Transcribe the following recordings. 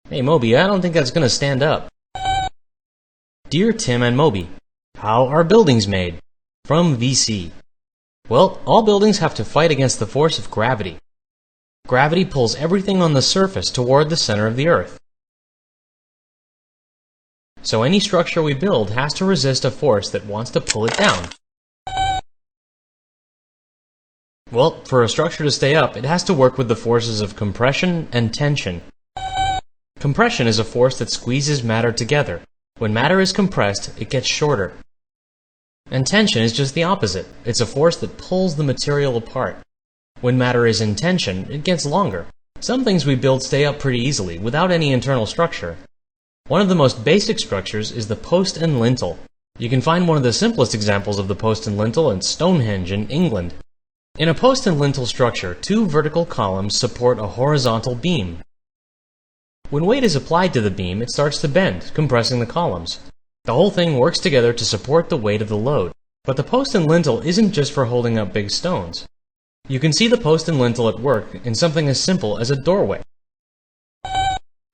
Hey Moby, I don't think that's gonna stand up. Dear Tim and Moby, how are buildings made? From VC. Well, all buildings have to fight against the force of gravity. Gravity pulls everything on the surface toward the center of the Earth. So any structure we build has to resist a force that wants to pull it down. Well, for a structure to stay up, it has to work with the forces of compression and tension. Compression is a force that squeezes matter together. When matter is compressed, it gets shorter. And tension is just the opposite. It's a force that pulls the material apart. When matter is in tension, it gets longer. Some things we build stay up pretty easily, without any internal structure. One of the most basic structures is the post and lintel. You can find one of the simplest examples of the post and lintel in Stonehenge in England. In a post and lintel structure, two vertical columns support a horizontal beam. When weight is applied to the beam, it starts to bend, compressing the columns. The whole thing works together to support the weight of the load. But the post and lintel isn't just for holding up big stones. You can see the post and lintel at work in something as simple as a doorway.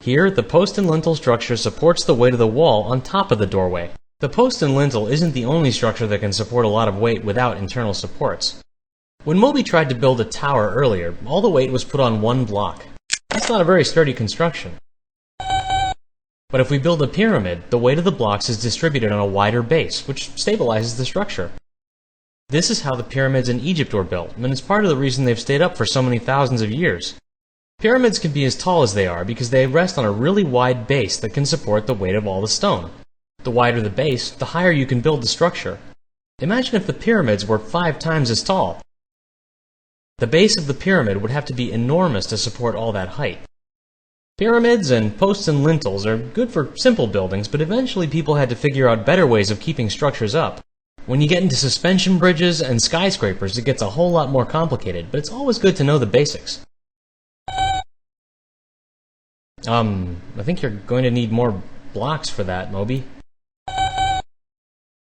Here, the post and lintel structure supports the weight of the wall on top of the doorway. The post and lintel isn't the only structure that can support a lot of weight without internal supports. When Moby tried to build a tower earlier, all the weight was put on one block. That's not a very sturdy construction. But if we build a pyramid, the weight of the blocks is distributed on a wider base, which stabilizes the structure. This is how the pyramids in Egypt were built, and it's part of the reason they've stayed up for so many thousands of years. Pyramids can be as tall as they are because they rest on a really wide base that can support the weight of all the stone. The wider the base, the higher you can build the structure. Imagine if the pyramids were 5 times as tall. The base of the pyramid would have to be enormous to support all that height. Pyramids and posts and lintels are good for simple buildings, but eventually people had to figure out better ways of keeping structures up. When you get into suspension bridges and skyscrapers, it gets a whole lot more complicated, but it's always good to know the basics. I think you're going to need more blocks for that, Moby.